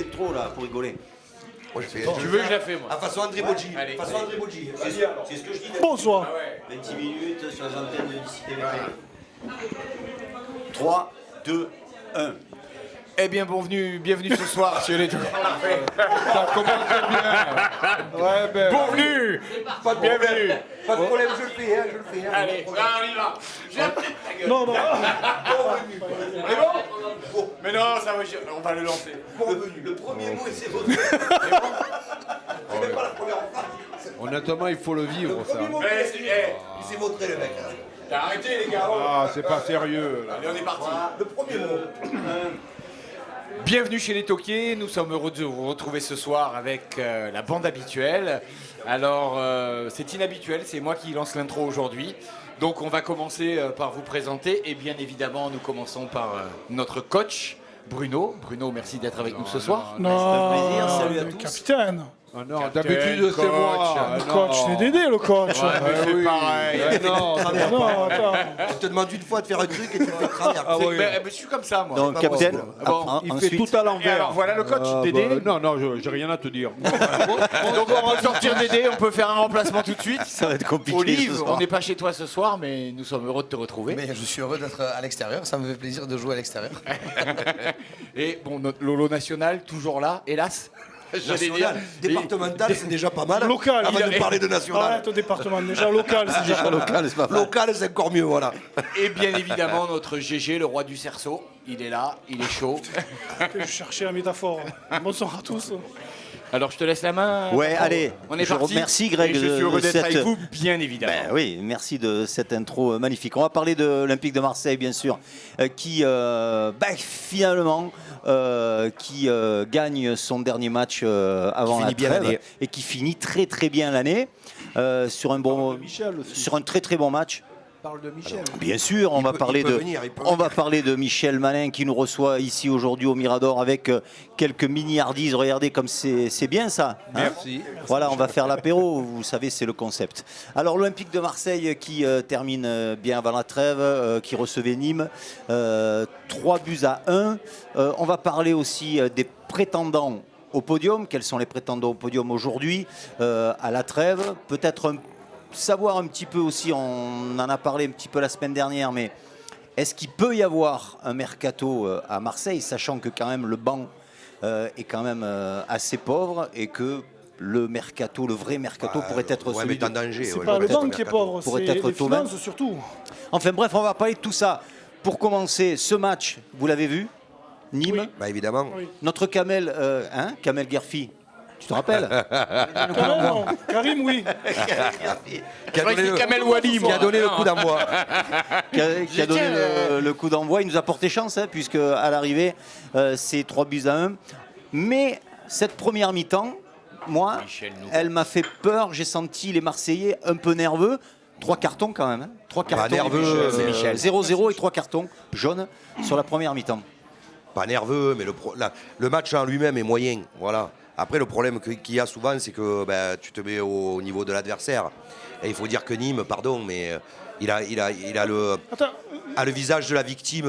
l'intro là pour rigoler. Moi, je fais, Tu veux que je la fais, moi? À façon André Boggi. Allez. Façon André Boggi. C'est ce que je dis. Bonsoir. 26 minutes sur les antennes de Cité TV. 3, 2, 1. Eh bien, bienvenue ce soir sur les deux. Ça commence bien. Ouais, ben. Bienvenue. Pas de problème. Pas de problème, je le fais. Hein. Allez, là, on y va. J'ai un petit ta gueule. Non, non. C'est bon? Mais non, ça va, on va le lancer. Le premier mot, c'est votre. C'est même pas la première phrase. Honnêtement, il faut le vivre, Le ça. premier mot, Ouais, il s'est vautré, le mec. Hein. Arrêtez, les gars. Ah, c'est pas sérieux, là. Allez, on est parti. Le premier mot. Bienvenue chez les Toquiers, nous sommes heureux de vous retrouver ce soir avec la bande habituelle. Alors, c'est inhabituel, c'est moi qui lance l'intro aujourd'hui. Donc on va commencer par vous présenter et bien évidemment nous commençons par notre coach, Bruno. Bruno, merci d'être avec nous ce soir. Non, plaisir, salut à le tous. capitaine. Ah non, Captain, d'habitude, c'est moi. coach. Le coach, c'est Dédé, le coach. C'est oui. pareil. Non, Non, attends. Je te demande une fois de faire un truc et tu le fais travers. Ah oui. Mais je suis comme ça moi. Donc, pas capitaine, bon. Il ensuite, fait tout à Et l'envers. alors voilà le coach, Dédé. Non, j'ai rien à te dire. Donc on peut sortir Dédé, on peut faire un remplacement tout de suite. ça va être compliqué Olive, ce soir. on n'est pas chez toi ce soir, mais nous sommes heureux de te retrouver. Mais je suis heureux d'être à l'extérieur, ça me fait plaisir de jouer à l'extérieur. Et bon, notre Lolo national, toujours là, hélas. J'allais dire. National. Départemental, c'est déjà pas mal. Local. Avant de parler de national. Arrête au département. Déjà local, c'est déjà Local, c'est pas mal. Local, c'est encore mieux, voilà. Et bien évidemment, notre GG, le roi du cerceau. Il est là, il est chaud. que je cherchais la métaphore. Bonsoir à tous. Alors, je te laisse la main. Ouais, patron. allez. On est Je parti. remercie, Greg, Et je suis heureux de d'être avec cette- vous, bien évidemment. Ben oui, merci de cette intro magnifique. On va parler de l'Olympique de Marseille, bien sûr, qui finalement gagne son dernier match avant Qui la finit bien trêve l'année. et qui finit très très bien l'année sur un très très bon match. Parle de Michel. Bien sûr, on va parler de Michel Malin qui nous reçoit ici aujourd'hui au Mirador avec quelques mini-hardises. Regardez comme c'est bien ça. hein. Merci. Voilà, on va faire l'apéro, vous savez, c'est le concept. Alors l'Olympique de Marseille qui termine bien avant la trêve, qui recevait Nîmes, 3-1. On va parler aussi des prétendants au podium. Quels sont les prétendants au podium aujourd'hui à la trêve? Peut-être savoir un petit peu aussi, on en a parlé un petit peu la semaine dernière, mais est-ce qu'il peut y avoir un mercato à Marseille, sachant que quand même le banc est quand même assez pauvre et que le mercato, le vrai mercato pourrait être Ouais, celui mais t'es en de... danger. C'est ouais, pas je le reste au banc qui est mercato. pauvre, Pourrait c'est être les Thomas. finances surtout. Enfin bref, on va parler de tout ça. Pour commencer, ce match, vous l'avez vu, Nîmes, Oui. Bah évidemment. Oui. notre Kamel, Kamel Guerfi, tu te rappelles? Kamel, non. Karim, oui. Qui a donné le- Kamel Wally, qui moi. a donné le coup d'envoi. qui a donné le coup d'envoi. Il nous a porté chance, hein, puisque à l'arrivée, c'est 3-1. Mais cette première mi-temps, moi, Michel Nouveau. elle m'a fait peur. J'ai senti les Marseillais un peu nerveux. 3 cartons quand même. 3 cartons. nerveux, c'est Michel. 0-0 et 3 cartons jaunes sur la première mi-temps. Pas nerveux, mais le match en lui-même est moyen. Voilà. Après, le problème qu'il y a souvent, c'est que tu te mets au niveau de l'adversaire. Et il faut dire que Nîmes, pardon, mais il a Attends, le visage de la victime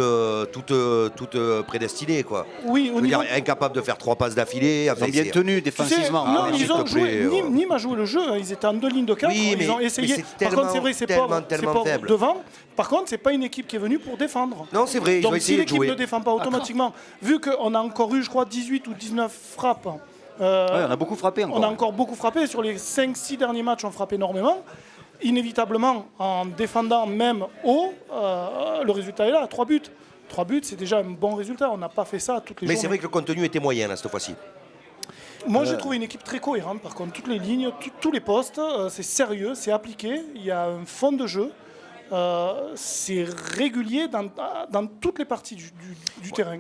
toute prédestinée, quoi. oui, Je au veux niveau... dire, incapable de faire 3 passes d'affilée. Ils Enfin, ont bien c'est- tenu Tu sais, défensivement. non, Ah, ils s'il ont te joué. plaît, Nîmes a joué le jeu. Ils étaient en 2 lignes de 4. Oui, ils ont mais essayé. c'est Par contre, c'est vrai, c'est pauvre tellement faible. devant. Par contre, c'est pas une équipe qui est venue pour défendre. Non, c'est vrai, ils ont Donc, si essayé de l'équipe jouer. ne défend pas automatiquement, vu qu'on a encore eu, je crois, 18 ou 19 frappes. Ouais, on a beaucoup frappé encore. On a encore beaucoup frappé. Sur les 5-6 derniers matchs, on frappe énormément. Inévitablement, en défendant même haut, le résultat est là, 3 buts. 3 buts, c'est déjà un bon résultat. On n'a pas fait ça toutes les Mais journées. c'est vrai que le contenu était moyen, là, cette fois-ci. Moi, j'ai trouvé une équipe très cohérente. Par contre, toutes les lignes, tous les postes, c'est sérieux, c'est appliqué. Il y a un fond de jeu. C'est régulier dans toutes les parties du terrain.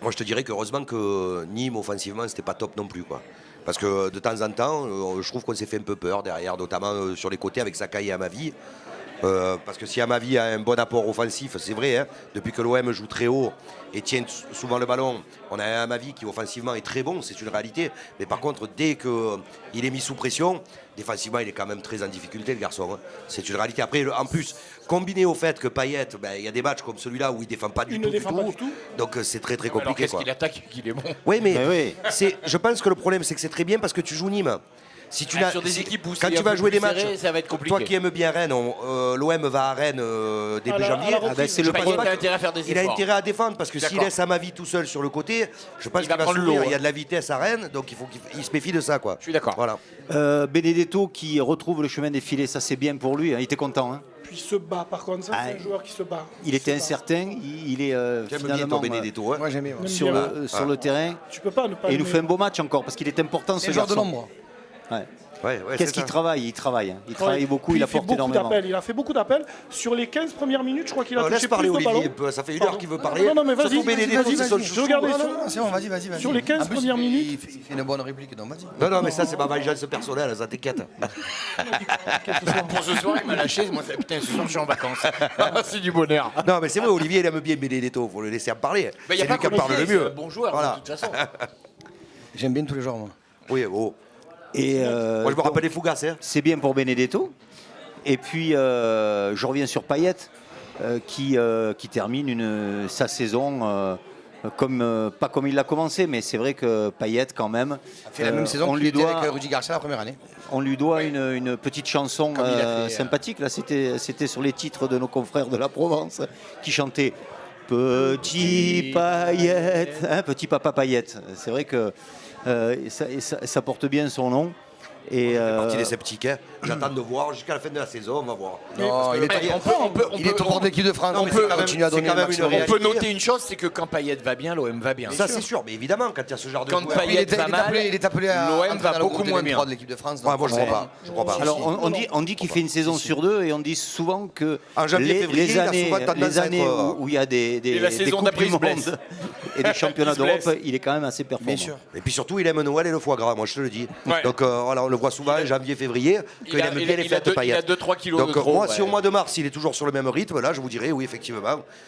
Moi, je te dirais qu'heureusement que Nîmes, offensivement, c'était pas top non plus, quoi. Parce que de temps en temps, je trouve qu'on s'est fait un peu peur derrière, notamment sur les côtés avec Sakai et Amavi. Parce que si Amavi a un bon apport offensif, c'est vrai, hein, depuis que l'OM joue très haut et tient souvent le ballon, on a un Amavi qui offensivement est très bon, c'est une réalité. Mais par contre, dès qu'il est mis sous pression, défensivement, il est quand même très en difficulté, le garçon. Hein. C'est une réalité. Après, en plus, combiné au fait que Payet, il y a des matchs comme celui-là où il ne défend pas du tout. Donc c'est très très compliqué. Alors qu'est-ce qu'il attaque et qu'il est bon? Oui, mais je pense que le problème, c'est que c'est très bien parce que tu joues Nîmes. Si tu sur des équipes où quand tu vas jouer des matchs, ça va être compliqué. toi qui aimes bien Rennes, l'OM va à Rennes début janvier. C'est Le Payet a intérêt à faire des Il a efforts. intérêt à défendre parce que s'il laisse Amavi tout seul sur le côté, je pense Il qu'il va va prendre souffrir. l'eau, Il y a de la vitesse à Rennes, donc il faut qu'il se méfie de ça, quoi. Je suis d'accord. Voilà. Benedetto qui retrouve le chemin des filets, ça c'est bien pour lui, hein. Il était content. Hein. Puis il se bat, par contre, ça, c'est un joueur qui se bat. Il était incertain, il est J'aime bien finalement ton Benedetto. Hein. Moi, j'aime bien. sur le terrain. Tu peux pas ne pas Et il nous aimer. fait un beau match encore parce qu'il est important ce C'est le joueur de garçon. l'ombre. Ouais. Ouais, Qu'est-ce c'est qu'il ça. travaille? Il travaille. Hein. Il Ouais. travaille beaucoup, Puis il fait apporte beaucoup énormément. d'appels. Il a fait beaucoup d'appels. Sur les 15 premières minutes, je crois qu'il a touché Laisse parler plus de Olivier, ballons. ça fait une Pardon. heure qu'il veut parler. Non, mais vas-y, Surtout Benedetto, vas-y, c'est son vas-y. chouchou. Je regardais Non, sur- non, c'est bon, vas-y. Sur les 15 En plus, premières minutes. Il fait une bonne réplique, donc vas-y. Non, mais ça, c'est ma vengeance personnelle, ça t'inquiète. Pour ce soir, il m'a lâché. Moi, putain, ce soir, je suis en vacances. C'est du bonheur. Non, mais c'est vrai, Olivier, il aime bien Benedetto, faut le laisser en parler. Il n'y a C'est pas lui qui en que parle le Olivier, c'est mieux. un bon joueur, Voilà. de toute façon. J'aime bien tous les joueurs, moi. Oui, oh. Et Moi, je me rappelle les Fougas, hein. c'est bien pour Benedetto. Et puis, je reviens sur Payet, qui termine sa saison pas comme il l'a commencé, mais c'est vrai que Payet, quand même, Il a fait la même saison on qu'il lui était doit, avec Rudy Garcia la première année. on lui doit une petite chanson Comme il a fait, sympathique. Là, c'était sur les titres de nos confrères de la Provence qui chantaient Petit Payet, hein, Petit Papa Payet. C'est vrai que ça porte bien son nom. Et Partie des sceptiques, hein. J'attends de voir jusqu'à la fin de la saison, on va voir. Non, il est il est au bord de l'équipe de France. Non, mais Il c'est va quand même- continuer à c'est donner quand le même une maximum. réalité. On peut noter une chose, c'est que quand Payet va bien, l'OM va bien. Ça, c'est sûr, mais évidemment, quand il y a ce genre de Quand joueur- Payet va mal, il est appelé à l'OM entrer va dans le beaucoup groupe des moins 23 bien. de l'équipe de France. Ouais, moi, je crois pas. Je crois pas. alors, on dit qu'il fait une saison sur deux et on dit souvent que En janvier, février, il a souvent tendance les à années être, où il y a des la saison coupes d'après, du il se blesse. monde et des championnats Il se blesse. d'Europe, il est quand même assez performant. Bien sûr. Et puis surtout, il aime Noël et le foie gras, moi je te le dis. Ouais. Donc voilà, on le voit souvent en janvier, février, qu'il aime bien les fêtes il a Payet. 2-3 kilos Donc de trop. moi, ouais. si au mois de mars, il est toujours sur le même rythme, là, je vous dirais, oui, effectivement,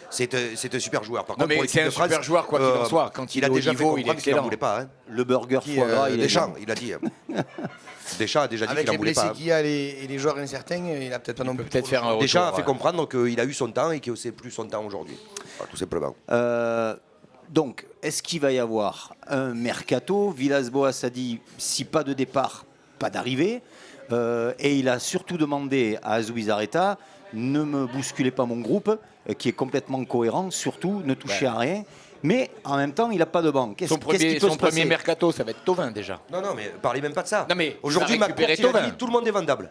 c'est un super joueur. Par Non, contre, mais pour c'est l'équipe un de France, super joueur, quoi qu'il en soit. Quand il a est au déjà fait niveau, il est comprendre qu'il n'en excellent. voulait pas. Hein. Le burger foie gras, il est Deschamps, bon. il a dit. Deschamps a déjà dit Avec qu'il les n'en voulait blessés pas. qu'il y a et les joueurs incertains, il a peut-être pas non peut plus. peut-être faire un retour. Deschamps a fait ouais. comprendre qu'il a eu son temps et que c'est plus son temps aujourd'hui. Voilà, tout simplement. Donc, est-ce qu'il va y avoir un mercato? Villas-Boas a dit si pas de départ, pas d'arrivée. Et il a surtout demandé à Zubizarreta ne me bousculez pas mon groupe, qui est complètement cohérent, surtout ne touchez à rien. Mais en même temps, il n'a pas de banque. Son premier mercato, ça va être Thauvin déjà. Non, mais parlez même pas de ça. Non, mais aujourd'hui, il va McCourt, récupérer il a Thauvin. dit tout le monde est vendable.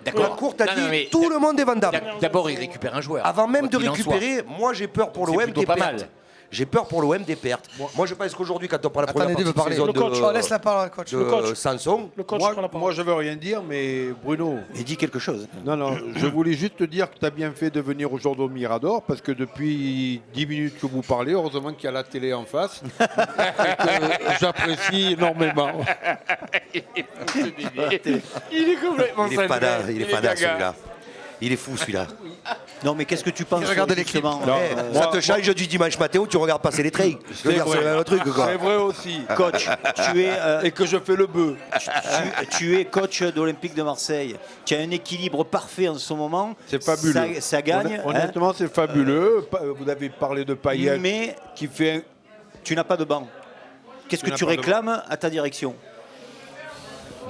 D'accord. McCourt a Non, non, dit mais tout le monde est vendable. D'abord, il récupère un joueur. Avant même de quoi qu'il en soit. récupérer, moi j'ai peur pour C'est l'OM plutôt des pas pertes. mal. J'ai peur pour l'OM des pertes. Moi je pense qu'aujourd'hui, quand on prend la première Attendez, partie veut de parler. saison Le coach, Oh, laisse la parole, coach. de Le coach. Sanson, Le coach prend la parole. Moi, je veux rien dire, mais Bruno, Il dit quelque chose. non, je voulais juste te dire que tu as bien fait de venir aujourd'hui au Mirador, parce que depuis 10 minutes que vous parlez, heureusement qu'il y a la télé en face, et que j'apprécie énormément. Il est complètement il est fada, cinglé. il est est fada gaga. celui-là. Il est fou celui-là. Non, mais qu'est-ce que tu penses Regardez les clips. justement, Ça te change du dimanche matin où tu regardes passer les trains. Je veux dire, c'est le même truc quoi. C'est vrai aussi. coach, tu es, Et que je fais le bœuf. tu es coach d'Olympique de Marseille. Tu as un équilibre parfait en ce moment. C'est fabuleux. Ça gagne. Honnêtement, c'est fabuleux. Vous avez parlé de Payet Mais qui fait. tu n'as pas de banc. Qu'est-ce que n'as tu pas de réclames à ta direction?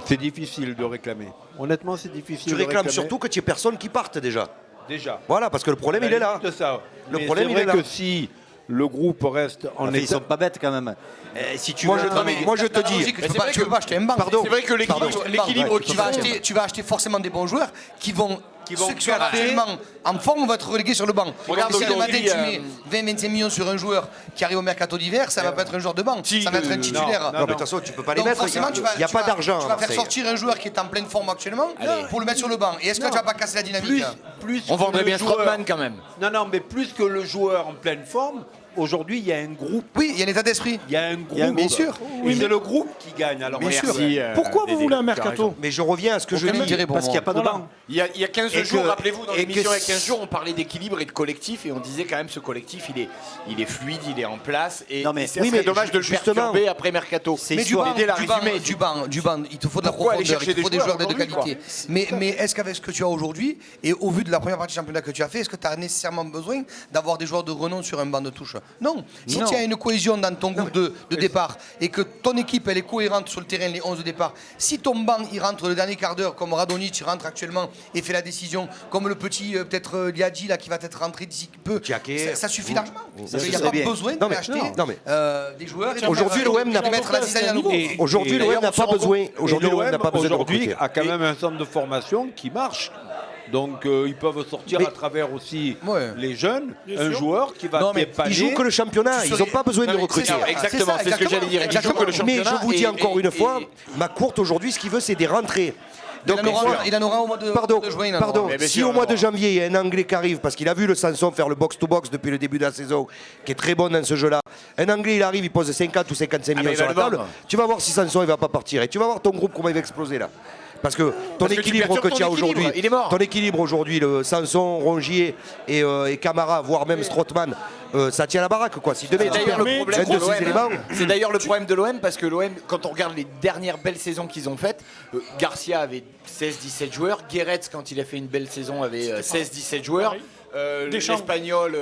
C'est difficile de réclamer. Honnêtement, c'est difficile. Tu de réclames réclamer. surtout que tu aies personne qui parte déjà. Déjà. Voilà, parce que le problème il est là. De ça. Le Mais problème, c'est il est vrai là. que si le groupe reste en Enfin, ils état. sont pas bêtes quand même. Si tu Moi veux- je te dis. Tu peux pas acheter un banc. Pardon. C'est vrai que l'équilibre Tu vas acheter forcément des bons joueurs qui vont. Ceux qui sont actuellement en forme vont être relégués sur le banc. Regarde Et si le matin aujourd'hui, tu mets 20-25 millions sur un joueur qui arrive au mercato d'hiver, ça va pas être un joueur de banc, ça va être un titulaire. Non, mais de toute façon, tu peux pas les Donc mettre. forcément, Il n'y a pas d'argent. Tu à vas faire Marseille. sortir un joueur qui est en pleine forme actuellement pour le mettre sur le banc. Et est-ce que tu vas pas casser la dynamique Plus On que vendrait le bien joueur- Strootman quand même. Non, mais plus que le joueur en pleine forme, aujourd'hui, il y a un groupe. Oui, il y a un état d'esprit. Il y a un groupe. bien sûr. Et c'est le groupe qui gagne. Alors, Bien sûr. Pourquoi vous voulez un mercato? Mais je reviens à ce que je Aucun dis. intérêt pour Parce qu'il n'y a moi. pas de Voilà. banc. Il y a 15 Et jours, que- rappelez-vous, dans et l'émission que il y a 15 jours, on parlait d'équilibre et de collectif et on disait quand même ce collectif, il est fluide, il est en place et, Non, mais- et c'est oui, mais dommage de le justement, perturber après Mercato. c'est Mais du banc, Aider la du banc, résumé. du banc, il te faut de la Pourquoi aller profondeur, chercher il te faut des des joueurs joueurs de aujourd'hui, qualité. Mais est-ce qu'avec ce que tu as aujourd'hui, et au vu de la première partie du championnat que tu as fait, est-ce que tu as nécessairement besoin d'avoir des joueurs de renom sur un banc de touche? Non. Si Non. tu as une cohésion dans ton groupe de départ et que ton équipe elle est cohérente sur le terrain, les 11 de départ, si ton banc il rentre le dernier quart d'heure, comme Radonjic rentre actuellement et fait la décision, comme le petit peut-être Liadji là qui va être rentré d'ici peu, Diaké. ça suffit largement. Ça, Il n'y ce a serait pas bien. besoin Non, mais- d'acheter non, mais- des joueurs. et Aujourd'hui, de l'OM n'a de mettre la pas- cisaille à nouveau. Et- Aujourd'hui, Et l'OM d'ailleurs, n'a on se pas rend besoin. compte- Aujourd'hui, l'OM n'a pas besoin de aujourd'hui recruter. a quand même un centre de formation qui marche. Donc ils peuvent sortir Mais- à travers aussi Ouais. les jeunes, Bien un sûr. joueur qui va Non, mais dépanner. Ils jouent que le championnat. Tu Ils n'ont serais- pas besoin Non, de mais recruter. c'est ça, exactement, ça, c'est ce que j'allais dire. Ils jouent que le Mais championnat je vous dis et- encore une et- fois, et- ma courte aujourd'hui, ce qu'il veut, c'est des rentrées. Donc, il en aura au mois de Pardon, juin. il en aura. pardon. Mais bien Si sûr, au mois on de aura. janvier, il y a un Anglais qui arrive, parce qu'il a vu le Sanson faire le box-to-box depuis le début de la saison, qui est très bon dans ce jeu-là. Un Anglais, il arrive, il pose 50 ou 55 Ah, millions mais il sur va la le table. vendre. Tu vas voir si Sanson, il va pas partir. Et tu vas voir ton groupe, comment il va exploser là. Parce que ton Parce que tu équilibre perturbes que ton tu as équilibre, aujourd'hui, il est mort. ton équilibre aujourd'hui, le Sanson, Rongier et Camara, voire même Strootman, ça tient la baraque quoi. Si demain C'est tu d'ailleurs perds le Mais problème un de de ces éléments, l'OM. C'est d'ailleurs le problème de l'OM parce que l'OM, quand on regarde les dernières belles saisons qu'ils ont faites, Garcia avait 16-17 joueurs, Guéret quand il a fait une belle saison avait 16-17 joueurs. pareil. Deschamps. L'Espagnol,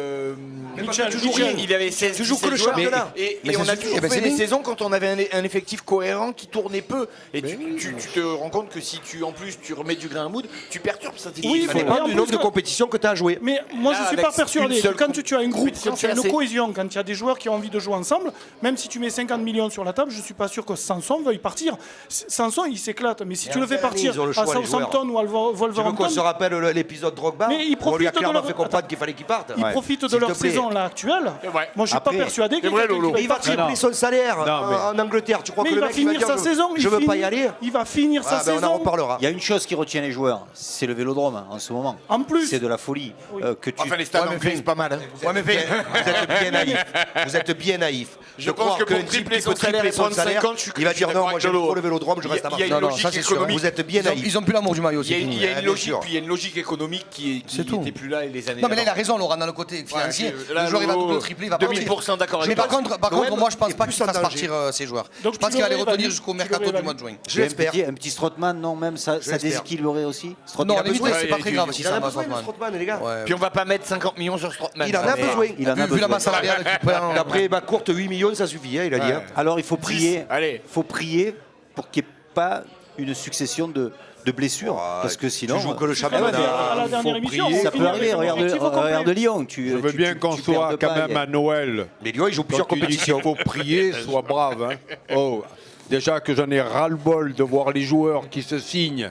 Michel, il avait 16 Tu joues que le joueurs. championnat. Et Mais on ça a suffit, toujours eh ben fait c'est des bien. saisons quand on avait un effectif cohérent qui tournait peu. Et tu te rends compte que si tu en plus tu remets du grain à moudre, tu perturbes cet équilibre. Oui, ça mais dépend en du plus nombre de que- compétitions que tu as à jouer. Mais moi, Là, je ne suis avec pas persuadé une que seule quand tu as un groupe, compétition, quand tu as c'est une assez. cohésion, quand tu as des joueurs qui ont envie de jouer ensemble, même si tu mets 50 millions sur la table, je ne suis pas sûr que Sanson veuille partir. Sanson, il s'éclate. Mais si tu le fais partir ils ont le à choix, les Southampton ou à Tu veux qu'on Wolverhampton, se rappelle l'épisode Drogba Mais ils où on lui a profitent de clairement leur- fait comprendre Attends. qu'il fallait qu'il parte. ils Ouais. profitent de S'il leur te plaît. saison là actuelle. C'est vrai. Moi, je suis Après- pas persuadé qu'il y ait vrai, quelqu'un qui Lolo. veuille Il va partir. tripler son salaire Non, mais- en Angleterre. Tu crois Mais que il le va mec il va finir dire sa saison. je veux pas y finit- aller? Il va finir sa Ah, ben, on en saison. reparlera. Il y a une chose qui retient les joueurs, c'est le vélodrome en ce moment. En plus. C'est de la folie. Oui. Que tu... Enfin, les stades Ouais, mais anglais, Finn, c'est pas mal. hein. Vous êtes bien naïf. Vous êtes bien naïf. Je pense crois que pour qu'un type tripler qui son peut tripler salaire et son prendre salaire, 50, je suis- il va je suis dire non, d'accord moi avec j'aime Lolo. trop le vélodrome, je reste à Il y a Marseille. une Non, logique ça, c'est sûr. économique. Vous êtes bien Ils ont- naïf. Ils ont plus l'amour du maillot, Il y c'est a fini. il y a bien une logique, sûr. puis il y a une logique économique qui C'est tout. n'était plus là et les années Non mais là il a d'avant. raison Laurent dans le côté financier. Ouais, là, Le joueur il va Lolo, doubler, tripler, il va partir. 2000% d'accord avec Mais toi. par contre L'OM moi je pense est pas plus qu'il en fasse danger. partir ces joueurs. Donc Je pense tu qu'il va les le retenir réévalues, jusqu'au tu le mercato du réévalues. mois de juin. Je l'espère. Un petit Strootman, non, même ça l'espère. déséquilibrerait aussi. Non, Strootman, à la limite, besoin. c'est pas très grave si Il en ça a va, besoin de Strootman. Strootman, les gars. Ouais. Puis on va pas mettre 50 millions sur Strootman. Il en a Mais- besoin. il en a Vu la besoin. masse salariale qu'il prend. D'après ma courte 8 millions, ça suffit, hein, il a dit. hein. Alors il faut prier. allez. Faut prier pour qu'il n'y ait pas une succession de blessures, parce que sinon. Tu joues que le À championnat. la dernière émission, prier. on Ça peut finit arriver. avec un Regarde, effectif au complet. regarde Lyon. Je veux bien qu'on soit quand même à Noël. Mais Lyon, il joue plusieurs Quand tu dis qu'il compétitions. faut prier, sois brave. Hein. Oh, déjà que j'en ai ras-le-bol de voir les joueurs qui se signent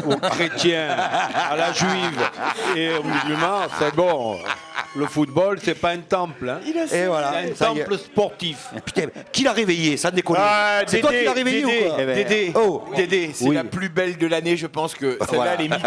aux chrétiens, à la juive et aux musulmans, c'est bon. Le football, c'est pas un temple. Hein. Et voilà. C'est un ça y est. temple sportif. Putain, qui l'a réveillé, sans déconner? Ah, C'est toi Dédé, qui l'as réveillé Dédé, ou quoi? Eh ben, Dédé, Oh. Dédé, c'est Oui. la plus belle de l'année, je pense que celle-là, Voilà. elle est mythique.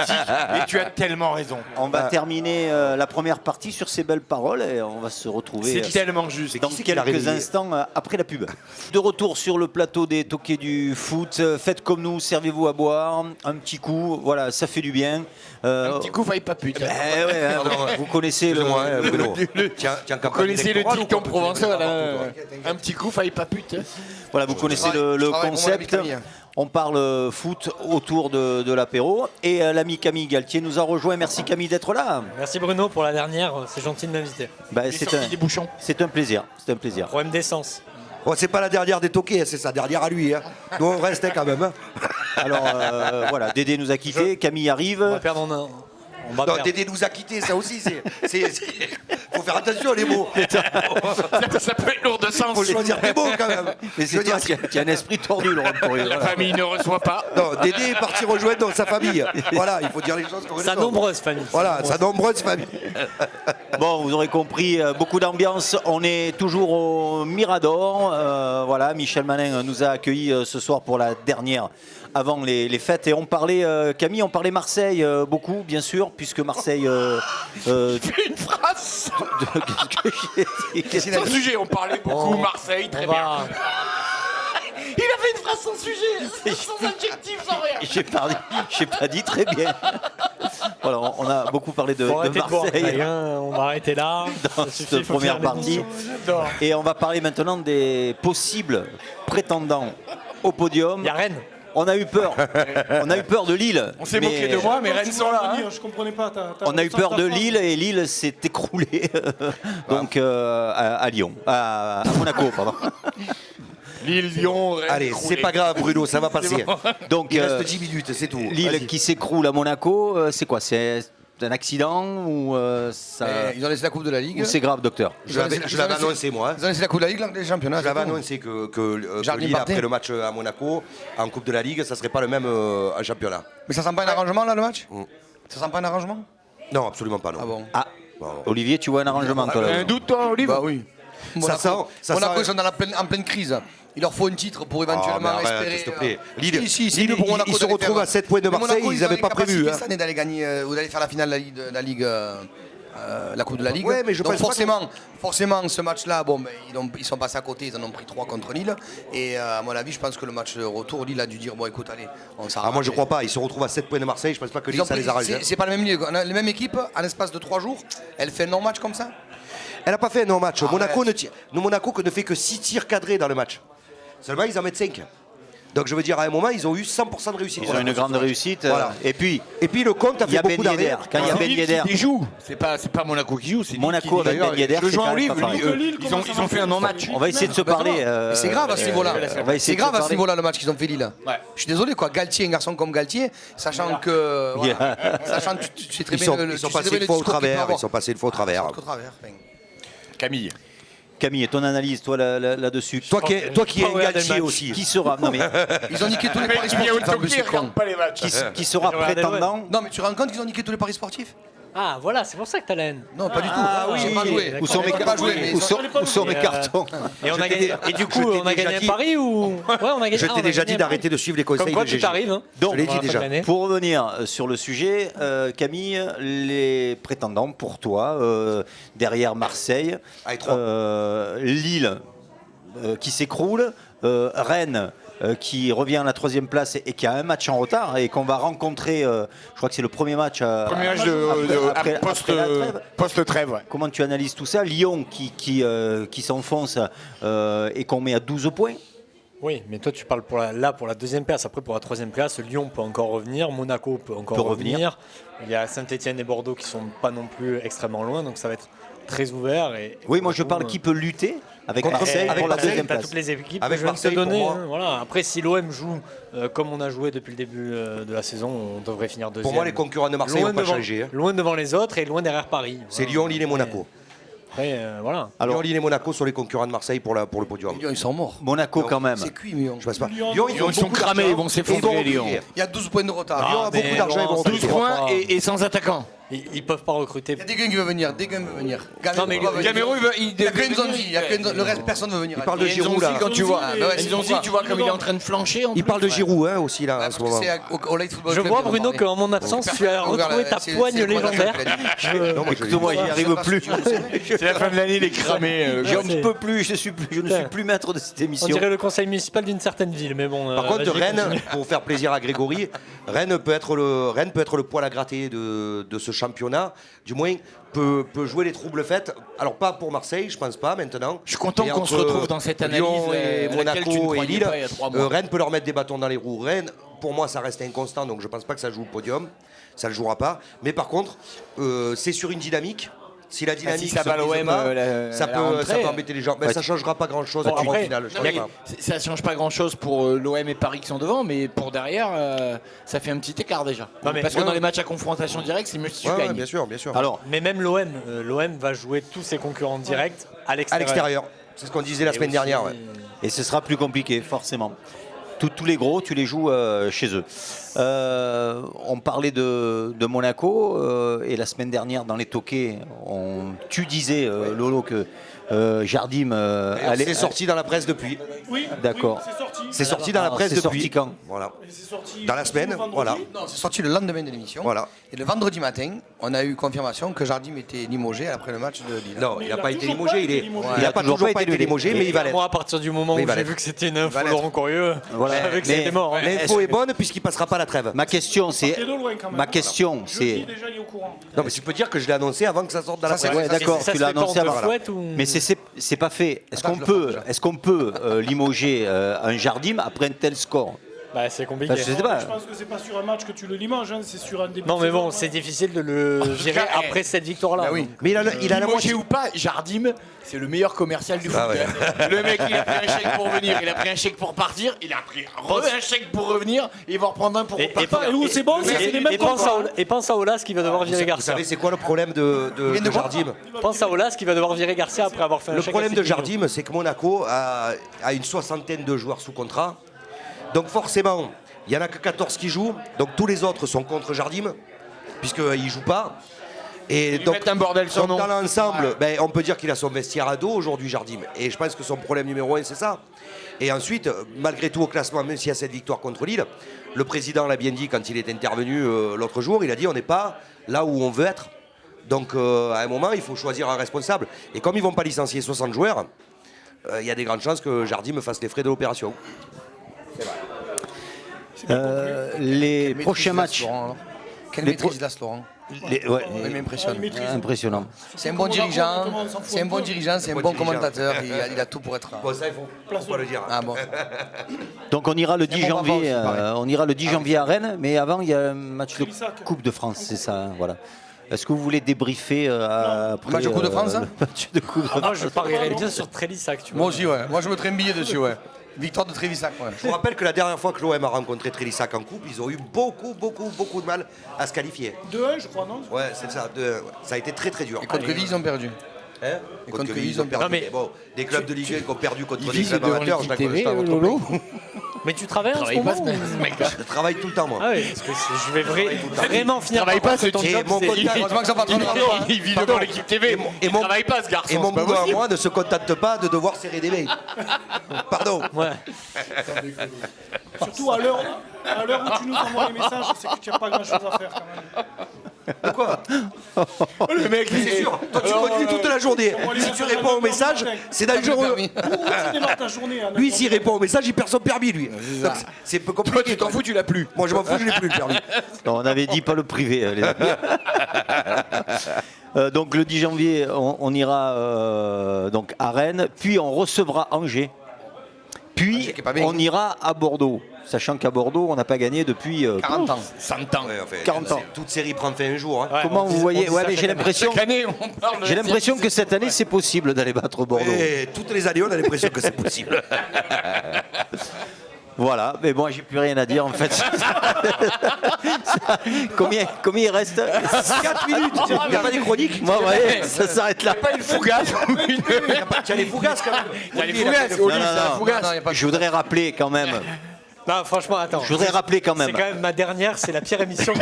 Et tu as tellement raison. On va terminer la première partie sur ces belles paroles et on va se retrouver C'est tellement juste. dans qui c'est qui l'a quelques réveillé instants après la pub. De retour sur le plateau des toqués du foot. Faites comme nous, servez-vous à boire, un petit coup, voilà, ça fait du bien. Un petit coup, faille pas pute. Eh ouais, hein, vous connaissez le. Excuse-moi, hein, Bruno. Tiens, Vous connaissez le dicton provençal, hein. Un petit coup, faille pas pute. Voilà, vous connaissez travaille- le je travaille pour mon ami concept. Camille. On parle foot autour de l'apéro. Et l'ami Camille Galtier nous a rejoint. Merci Camille d'être là. Merci Bruno pour la dernière, c'est gentil de m'inviter. Bah, Il est sorti des bouchons. c'est un plaisir. C'est un plaisir. Problème d'essence. Oh, c'est pas la dernière des toqués, c'est sa dernière à lui. Hein. Nous, on reste hein, quand même. Hein. Alors voilà, Dédé nous a quittés, Camille On va arrive. perdre en un. On va Non, perdre. Dédé nous a quittés, ça aussi, faut faire attention les mots. Ça peut être lourd de sens. Faut choisir tes mots quand même. Mais Je c'est veux toi dire, qui as un esprit tordu, Laurent Poirier. La Voilà. famille ne reçoit pas. non, Dédé est parti rejoindre sa famille. Voilà, il faut dire les choses comme elles Sa sont. nombreuse famille. Voilà, sa nombreuse famille. Bon, vous aurez compris, beaucoup d'ambiance. On est toujours au Mirador. Voilà, Michel Manin nous a accueillis ce soir pour la dernière avant les fêtes. Et on parlait, Camille, on parlait Marseille beaucoup, bien sûr, puisque Marseille. Fais une phrase. Qu'est-ce que j'ai dit Sans sujet, on parlait beaucoup Marseille, très bien. Il a fait une phrase sans sujet, sans adjectif, sans rien. J'ai pas dit très bien. Voilà, on a beaucoup parlé de Marseille On va arrêter là. dans cette première partie. Et on va parler maintenant des possibles prétendants au podium. Il y a Rennes. On a eu peur. On a eu peur de Lille. On s'est mais moqué de moi, mais Rennes sont là. Je comprenais pas. On a eu peur de Lille et Lille s'est écroulé donc à Lyon, à Monaco, pardon. Lille, Lyon, Rennes. Allez, c'est pas grave, Bruno, ça va passer. Donc Il reste 10 minutes, c'est tout. Lille Vas-y. qui s'écroule à Monaco, c'est quoi? C'est un accident ou ça Ils ont laissé la Coupe de la Ligue. ou c'est grave, docteur? Je l'avais annoncé, moi. hein. Ils ont laissé la Coupe de la Ligue, des championnats. Je l'avais c'est tout. annoncé que Jardim Lille, partait. après le match à Monaco, en Coupe de la Ligue, ça serait pas le même en championnat. Mais ça sent pas un arrangement là, le match Mm. Ça sent pas un arrangement Non, absolument pas, non. Ah bon Ah, Bon. Olivier, tu vois un arrangement toi là? Un doute, toi, Olive? Bah oui. Monaco, ça Monaco, sent- ils sont en pleine crise. Il leur faut un titre pour éventuellement mais arrête, espérer. s'il te plaît. Lille, c'est Lille, mieux pour Monaco ils se d'aller retrouvent faire- à 7 points de Mais Marseille, Monaco, ils ont n'avaient les pas prévu, capacités hein. cette année d'aller gagner ou d'aller faire la finale de la Ligue. La Coupe de la Ligue. Ouais, mais je Donc pense pas forcément, ce match-là, bon, ben, ils sont passés à côté, ils en ont pris 3 contre Lille. Et à mon avis, je pense que le match de retour, Lille a dû dire bon, écoute, allez, on s'arrête. Ah, moi, je crois pas. Ils se retrouvent à 7 points de Marseille. Je pense pas que Ils Lille, ont ça pris- les arrange. hein. C'est pas la même ligue. On a les mêmes équipes, en l'espace de 3 jours, elle fait un non-match comme ça. Elle n'a pas fait un non-match. Arrête. Monaco ne fait que 6 tirs cadrés dans le match. Seulement, ils en mettent 5. Donc, je veux dire, à un moment, ils ont eu 100% de réussite. Ils ont une grande réussite. Voilà. Et puis Et puis, le compte a il y fait a Ben beaucoup d'arrêts. Yedder. Quand il y a Ben Yedder, Qui joue. C'est pas Monaco qui joue, c'est Monaco avec Ben Yedder, Je c'est joue quand en même livre. pas pareil. Ils ont fait un non-match. on va essayer de se parler. Mais c'est grave à ce niveau-là. on va essayer C'est de grave se à ce parler. niveau-là le match qu'ils ont fait Lille. Ouais. Je suis désolé quoi, Galtier, un garçon comme Galtier, sachant que voilà, sachant que tu sais très Ils bien sont, le- ils sont tu sais passés très bien une le fois au discours qu'il peut travers. avoir. Ils sont passés une fois au travers. Au travers, enfin. Camille. Camille, ton analyse, toi là-dessus. Toi qui es Pas un regarder le Galtier match. aussi. Qui sera non mais Ils ont niqué tous les paris Qui vient au sportifs en plus, Tokyo, c'est il regarde con. pas les matchs. qui sera Je regardais prétendant? Non mais tu te rends compte qu'ils ont niqué tous les paris sportifs? Ah, voilà, c'est pour ça que t'as la haine. Non, pas du tout. Ah oui, J'ai pas joué. d'accord. Où sont mes J'ai pas cartons? joué, mais Où sont mes Et, cartons? Et, on a Je t'ai gagné, dit- et du je coup, t'ai on a déjà gagné un dit- pari ou. Ouais, on a gagné. Je on t'ai a déjà gagné dit un d'arrêter de suivre les pari. conseils Comme quoi, de tu GG. t'arrives. Hein. Donc, Je l'ai dit Pour la fin de déjà. l'année. Pour revenir sur le sujet, Camille, les prétendants pour toi, derrière Marseille, Allez, 3. Lille qui s'écroule, Rennes qui revient à la 3e place et qui a un match en retard et qu'on va rencontrer, je crois que c'est le premier match, Premier match après la trêve. post-trêve, ouais. Comment tu analyses tout ça? Lyon qui s'enfonce et qu'on met à 12 points. Oui, mais toi, tu parles pour la 2e place. Après, pour la 3e place, Lyon peut encore revenir, Monaco peut encore revenir. Il y a Saint-Etienne et Bordeaux qui sont pas non plus extrêmement loin, donc ça va être très ouvert. Oui, moi je parle qui peut lutter avec Contre Marseille avec pour la Marseille, 2e T'as place. toutes les équipes Avec que je viens de te Marseille, pour donner. moi. Hein, voilà. Après, si l'OM joue comme on a joué depuis le début de la saison, on devrait finir 2e. Pour moi, les concurrents de Marseille loin n'ont pas devant, changé. hein. loin devant les autres et loin derrière Paris. C'est Voilà. Lyon, Lille et Monaco. Après, voilà. Alors- Lyon, Lille et Monaco sont les concurrents de Marseille pour le podium. Lyon, ils sont morts. Monaco quand même. C'est cuit, Lyon. Je pense pas. Lyon, Lyon, Ils sont beaucoup cramés, d'argent. ils vont s'effondrer, Ils vont Lyon. reculer. Il y a 12 points de retard. Lyon a beaucoup mais d'argent, ils vont Laurent, 12 reculer. points et sans attaquant. Ils peuvent pas recruter. Il y a des gars qui veulent venir, des gars qui veulent venir. Non, mais Gamero, il Il y a que Nzonzi, il y a que Nzonzi. Le reste, personne ne veut venir. Il parle de Et Giroud, là. quand tu vois, Ah, bah ouais, c'est Nzonzi, pour ça. tu vois comme il est en train de flancher. Il parle de Giroud hein, aussi là en Parce ce que moment. c'est au Light Football Je Club vois, qu'ils en Bruno, parlaient. qu'en mon absence, tu as Regarde, retrouvé ta c'est- poigne c'est le légendaire. Non, moi, je- Écoute-moi, j'y arrive plus. C'est la fin de l'année, il est cramé. Je ne peux plus, je ne suis plus maître de cette On émission. dirait le conseil municipal d'une certaine ville, mais bon. Par contre, vas-y, Rennes, continue. pour faire plaisir à Grégory, Rennes peut être le poil à gratter de ce championnat. Du moins, peut jouer les troubles faits. Alors pas pour Marseille, je pense pas maintenant. Je suis content Mais qu'on entre se retrouve dans cette analyse Lyon et à laquelle tu ne Monaco et croyais Lille. pas il y a 3 mois. Rennes peut leur mettre des bâtons dans les roues. Rennes, pour moi, ça reste inconstant, donc je pense pas que ça joue au podium. Ça le jouera pas. Mais par contre, c'est sur une dynamique. Si la dynamique ça se va brise l'OM, pas, ça la peut rentrée. embêter les gens. Mais ça changera pas grand chose Bon, au après, final. je Non, pense mais pas. ça change pas grand chose pour l'OM et Paris qui sont devant, mais pour derrière, ça fait un petit écart déjà. Non, mais- Parce que Ouais. dans les matchs à confrontation directe, c'est mieux si tu Ouais, ouais, gagnes. bien sûr, bien sûr. Alors, Mais même l'OM va jouer tous ses concurrents directs à À l'extérieur. l'extérieur. C'est ce qu'on disait la Et semaine aussi- dernière. Ouais. et ce sera plus compliqué, forcément. Tous les gros, tu les joues chez eux. On parlait de Monaco et la semaine dernière dans les toquets, tu disais Lolo que Jardim allait. C'est sorti dans la presse depuis. Oui, D'accord. oui, c'est sorti. C'est sorti dans la Alors, presse c'est depuis. sorti quand Voilà. C'est sorti Dans la semaine, vendredi. voilà. Non, c'est sorti le lendemain de l'émission. Voilà. Et le vendredi matin, on a eu confirmation que Jardim était limogé après le match de Lille. Non, Mais il n'a il a pas été toujours limogé. pas Il été est. limogé. Il n'a pas toujours pas été limogé, mais il va l'être. Moi, à partir du moment Mais il où va j'ai l'être. vu que c'était une info va l'être. Laurent Corieux, Voilà. je savais que Mais- c'était mort. hein. L'info est bonne puisqu'il passera pas la trêve. Ma question, c'est. Partez de loin, quand même. Ma question, c'est. Jeudi, déjà, il est au courant. Non, mais tu peux dire que je l'ai annoncé avant que ça sorte dans la Ça, c'est presse. Ouais, d'accord, Ça tu se l'as fait pas annoncé en deux avant. fouettes ou- Mais c'est pas fait. Attends, je le fais, Est-ce qu'on peut limoger un Jardim après un tel score? Bah, c'est compliqué. Bah, je sais pas. Je pense que c'est pas sur un match que tu le limanges, hein, c'est sur un début. Non, de mais saison, bon, hein. c'est difficile de le gérer cas, après cette victoire-là. Bah oui. Mais il a la Limogé moitié. ou pas, Jardim, c'est le meilleur commercial du foot. Ah ouais. Le mec, il a pris un chèque pour venir, il a pris un chèque pour partir, il a pris un chèque pour revenir, et il va reprendre un pour Et- repartir. Et où c'est bon, c'est les mêmes Et pense contrats. et pense à Olas qui va devoir virer Vous Garcia. savez, c'est quoi le problème de Jardim? Pense à Olas qui va devoir virer Garcia après avoir fait un Le chèque problème à de 6 millions. Jardim, c'est que Monaco a une soixantaine de joueurs sous contrat. Donc forcément, il n'y en a que 14 qui jouent. Donc tous les autres sont contre Jardim, puisqu'ils ne jouent pas. Et Ils mettent un bordel sur donc nom. dans l'ensemble, ben, on peut dire qu'il a son vestiaire à dos aujourd'hui, Jardim. Et je pense que son problème numéro 1, c'est ça. Et ensuite, malgré tout au classement, même s'il y a cette victoire contre Lille, le président l'a bien dit quand il est intervenu l'autre jour, il a dit on n'est pas là où on veut être. Donc à un moment, il faut choisir un responsable. Et comme ils ne vont pas licencier 60 joueurs, il y a des grandes chances que Jardim fasse les frais de l'opération. Les prochains matchs. Quelle Les maîtrise, là, Laurent. Ouais, Il m'impressionne. impressionnant. C'est un bon dirigeant, Honnêtement, on s'en fout c'est un un bon peu. dirigeant, c'est un Bon bon dirigeant. commentateur. Il a tout pour être. Bon, ça, il faut pas le dire. Ah bon. Donc on ira le 10 bon papa janvier, aussi, pareil. on ira le 10 janvier à Rennes, mais avant il y a un match de Trélissac. Coupe de France, c'est ça, hein, voilà. Est-ce que vous voulez débriefer après Match de Coupe de France, hein le match de Coupe de Ah, moi, France je parierais bien sur Trélissac, tu vois. Moi aussi, ouais. Moi, je mettrais un billet dessus, ouais. Victoire de Trévissac, ouais. Je vous rappelle que la dernière fois que l'OM a rencontré Trélissac en coupe, ils ont eu beaucoup de mal à se qualifier. 2-1, je crois, non? Ouais, c'est ça. Ça a été très dur. Et contre Quevilly, ils ont perdu. Hein Et contre contre Quevilly, ils ont perdu. Non, mais- Mais bon, des clubs de Ligue 1 qui ont perdu contre Ils des visent clubs devant amateurs, l'équipe je TV, t'accorde Lolo. Mais tu travailles en ce moment ou- Je travaille tout le temps, moi. Ah oui, parce que je vais vraiment finir Travaille par pas, voir que ton ce job, type. Et mon c'est- contact- Heureusement que son patron ne rentre pas. Il vit Pardon. devant l'équipe TV. Et Il mon- travaille pas, ce garçon. Et mon c'est pas boulot à possible. moi ne se contente pas de devoir serrer des mails. Pardon. Ouais. Surtout à l'heure où tu nous envoies les messages, c'est que tu n'as pas grand chose à faire quand même. Pourquoi Le mec, C'est sûr. Toi, tu conduis toute la journée. Si tu réponds au message, c'est dangereux. Permis. Où tu démarres ta journée à Lui, 9 s'il répond au message, il perd son permis, lui. Donc, c'est peu Toi, compliqué. tu t'en fous, tu l'as plus. Moi, je m'en fous, je n'ai plus le permis. Non, on avait dit pas le privé, les amis. Donc le 10 janvier, on ira donc à Rennes, puis on recevra Angers, puis Angers qui est pas bien. on ira à Bordeaux, sachant qu'à Bordeaux, on n'a pas gagné depuis 40 ans. 100 ans. Ouais, enfin, 40 ans. Toute série prend fin un jour. Hein. Ouais, Comment on vous dit- voyez on dit Ouais, ça mais j'ai chaque année. l'impression, Chaque année, on parle de j'ai la l'impression série. que cette année, c'est possible d'aller battre Bordeaux. Et toutes les années, on a l'impression que c'est possible. Voilà, mais bon, j'ai plus rien à dire en fait. Combien il reste 4 minutes. Il n'y a pas des chroniques. Moi, ouais, ça s'arrête là. Pas une fougasse. Il y a les fougasses quand même. Il y a les fougasses. Oli, Non, non, c'est la non. fougasse. Non, il y a pas de- Je voudrais rappeler quand même. Non, franchement, attends. Je voudrais rappeler quand C'est même. quand même ma dernière, c'est la pire émission.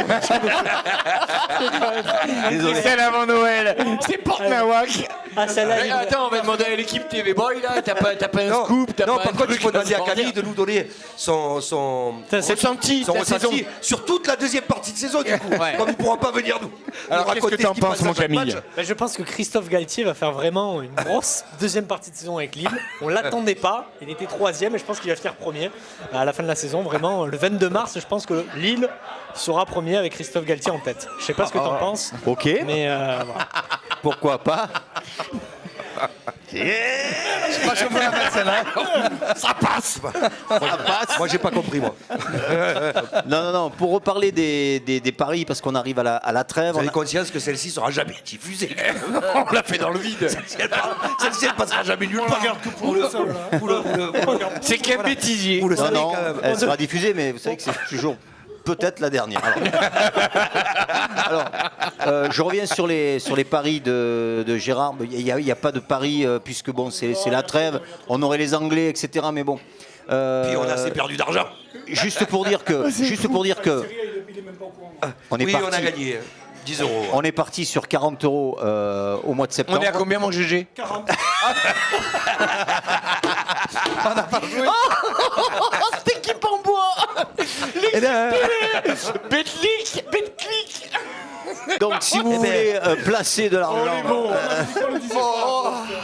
Désolé. Celle avant Noël. C'est Porte Nawak. Ah, celle-là, il- Attends, on va demander à l'équipe TV Boy là. T'as pas un Non, scoop, t'as non, pas par un contre, il truc faut demander à se Camille dire. de nous donner son C'est ressenti. son ta ressenti saison. sur toute la deuxième partie de saison, du coup. Ouais. Comme il ne pourra pas venir nous. Alors, nous qu'est-ce que raconter t'en ce qui penses, passe à mon chaque Camille match. Ben, je pense que Christophe Galtier va faire vraiment une grosse deuxième partie de saison avec Lille. On l'attendait pas. Il était troisième et je pense qu'il va finir premier à la fin de la saison. Vraiment, le 22 mars, je pense que Lille sera premier avec Christophe Galtier en tête. Je sais pas ce que t'en penses, Ok, mais voilà. pourquoi pas. C'est pas chauffé la mettre, celle-là. Ça passe. Moi, j'ai pas compris, moi. Non. Pour reparler des paris, parce qu'on arrive à la trêve. Vous avez on a- conscience que celle-ci sera jamais diffusée. On l'a fait dans le vide. Celle-ci, elle passera jamais nulle part. Regarde que pour le seul. là. C'est qu'un bêtisier. Vous le Non, savez non, quand même. elle sera diffusée, mais vous savez que c'est toujours peut-être la dernière. Alors, je reviens sur les paris de Gérard. Il n'y a pas de paris, puisque bon, c'est la trêve. On aurait les Anglais, etc. Mais bon, Puis on a assez perdu d'argent. Juste pour dire que, Il est même pas au courant. on est Oui, parti. on a gagné 10 euros. On est parti sur 40 euros au mois de septembre. On est à combien, mon GG? 40. Cette équipe en bois. Eh ben, Betclic, Betclic. Donc si vous voulez placer de l'argent,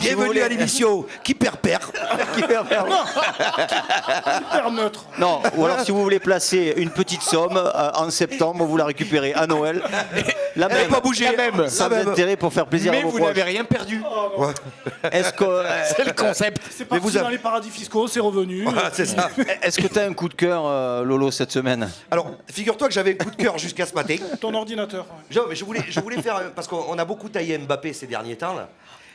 bienvenue à l'émission Qui perd perd. Hyper neutre. non, ou alors si vous voulez placer une petite somme en septembre, vous la récupérez à Noël. La même, pas bougé. sans La même. intérêt pour faire plaisir Mais à vos vous proches. n'avez rien perdu. Est-ce que C'est le concept. C'est parti dans les paradis fiscaux, c'est revenu. Voilà, c'est ça. est-ce que tu as un coup de cœur, Lolo, cette semaine? Alors, figure-toi que j'avais un coup de cœur jusqu'à ce matin. Ton ordinateur. Non, mais je voulais faire parce qu'on a beaucoup taillé Mbappé ces derniers temps là.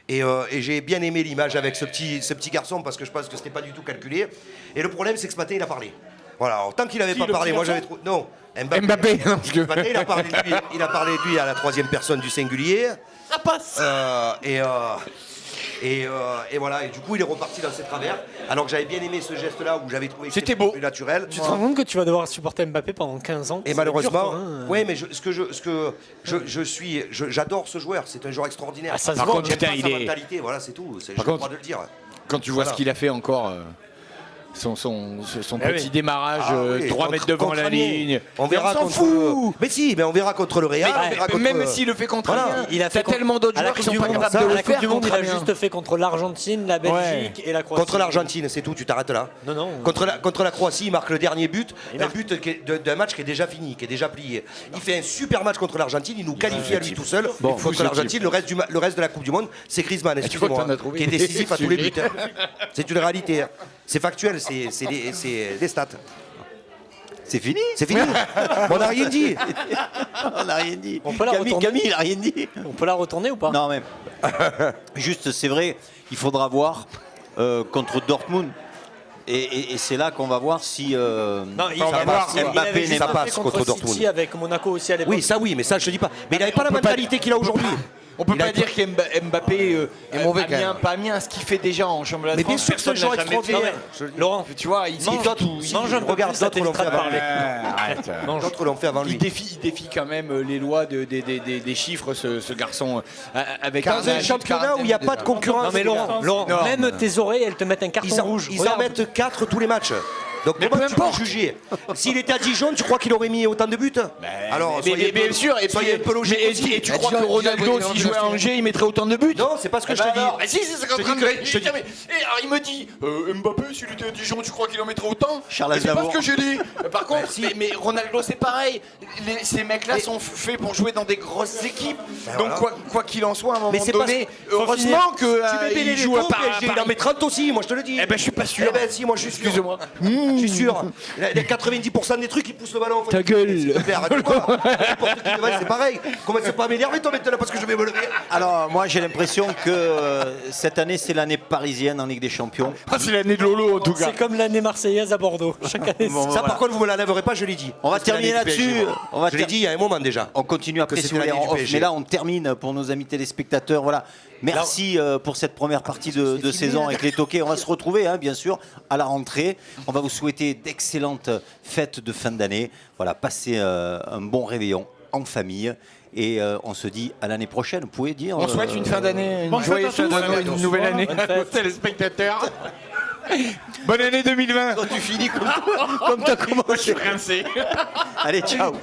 Et j'ai bien aimé l'image avec ce petit garçon parce que je pense que c'était pas du tout calculé. Et le problème c'est que ce matin il a parlé. Voilà, alors, tant qu'il n'avait pas le parlé, petit moi garçon j'avais trouvé. Non, Mbappé. Mbappé. Ce matin, il a parlé de lui à la troisième personne du singulier. Ça passe. Et voilà, et du coup il est reparti dans ses travers. Alors que j'avais bien aimé ce geste-là où j'avais trouvé que C'était beau. plus naturel. Tu te rends compte que tu vas devoir supporter Mbappé pendant 15 ans? Et Ça va être malheureusement, dur, quoi, hein. ouais, mais j'adore ce joueur. C'est un joueur extraordinaire. Ah, ça se Par voit, contre, J'aime putain, pas il sa est. mentalité, voilà, c'est tout. J'ai Par le contre- droit de le dire. Quand tu vois Voilà. ce qu'il a fait encore, son Ah petit oui. démarrage, Ah oui, 3 mètres devant contre la Amiens. ligne. On verra s'en contre. fout. Mais si, mais on verra contre le Real. on verra contre- Même s'il le fait contre Voilà. Amiens, Il a fait t'as tellement d'autres à la joueurs qui Coupe sont du pas Monde, capables de à le la Coupe faire du Monde, contre il a Amiens. juste fait contre l'Argentine, la Belgique et la Croatie. Contre l'Argentine, c'est tout, tu t'arrêtes là. Non, non. Contre la Croatie, il marque le dernier but, Il un marque. but d'un match qui est déjà fini, qui est déjà plié. Il fait un super match contre l'Argentine, il nous qualifie à lui tout seul. Bon, Contre l'Argentine, le reste de la Coupe du Monde, c'est Griezmann, tu vois que excusez-moi, t'en as trouvé. qui est décisif à tous les buts. hein. C'est une réalité. hein. C'est factuel, c'est des stats. C'est fini. C'est fini. On n'a rien dit. On n'a rien dit. On peut la Camille, retourner. il n'a rien dit. On peut la retourner ou pas? Non, mais juste, c'est vrai, il faudra voir contre Dortmund. Et c'est là qu'on va voir si Non, on va voir si Mbappé avait n'est juste pas fait passe contre City Dortmund. avec Monaco aussi à l'époque. Oui, mais ça je te dis pas. Mais il n'avait pas la mentalité qu'il a aujourd'hui. On peut Il a pas été- dire qu'Mbappé est mauvais, quand Amiens, même. pas Amiens, ce qu'il fait déjà en championnat de Mais bien France, sûr que c'est un personne joueur n'a jamais fait. extraordinaire. Laurent, Tu vois, il mange, d'autres- mange un peu regarde, plus, ça d'autres l'ont fait t'évitera de avant. parler. Arrête. Mange. D'autres l'ont fait avant Il lui. défie quand même les lois des chiffres, ce garçon. Avec Dans un championnat où il n'y a pas de concurrence. Non mais Laurent, Non. même tes oreilles, elles te mettent un carton rouge. Ils en Regarde. mettent 4 tous les matchs. Donc Mais comment peu tu peux importe. juger? S'il était à Dijon, tu crois qu'il aurait mis autant de buts? Alors, mais bien sûr, et soyez un peu logique aussi. et tu crois que Ronaldo, s'il jouait à Angers, il mettrait autant de buts? Non, c'est pas ce que je te dis. Mais si, c'est ce qu'on est en train de dire. Et alors il me dit, Mbappé, s'il était à Dijon, tu crois qu'il en mettrait autant? Charles Mais c'est pas Aznavour. ce que j'ai dit. Par contre, mais Ronaldo, c'est pareil. Ces mecs-là sont faits pour jouer dans des grosses équipes. Donc quoi qu'il en soit, à un moment Mais c'est pas- donné, faut heureusement Tu mets qu'il Benedetto, joue à PSG, il en met 30 aussi, moi je te le dis. Eh ben, je suis pas sûr. Eh ben si, moi je suis sûr. Excusez-moi. Je suis sûr. Les 90% des trucs, ils poussent le ballon. Ta gueule. S'il te plaît, arrête-toi. N'importe qui, ouais, c'est pareil. Comment tu pas m'énerver toi maintenant parce que je vais me lever? Alors, moi, j'ai l'impression que cette année, c'est l'année parisienne en Ligue des Champions. Ah, c'est l'année de Lolo en tout cas. C'est comme l'année marseillaise à Bordeaux. Chaque année. Bon, Ça, voilà. par contre, vous me l'enlèverez pas, je l'ai dit. On va Parce que terminer l'année du là-dessus. PSG, moi. On va Je l'ai dit il y a un moment déjà. On continue après c'était si vous voulez l'année en du off, PSG. mais là on termine pour nos amis téléspectateurs. Voilà. Merci pour cette première partie de saison avec les toquets. On va se retrouver bien sûr à la rentrée. On va vous souhaiter d'excellentes fêtes de fin d'année. Voilà, passez un bon réveillon en famille. Et on se dit à l'année prochaine. Vous pouvez dire. On souhaite une fin d'année, une Bonne joyeuse fête fin à tous. d'année, une nouvelle année Bonne à nos fête. téléspectateurs. Bonne année 2020. Tu finis comme tu as commencé. Je suis rincé. Allez, ciao.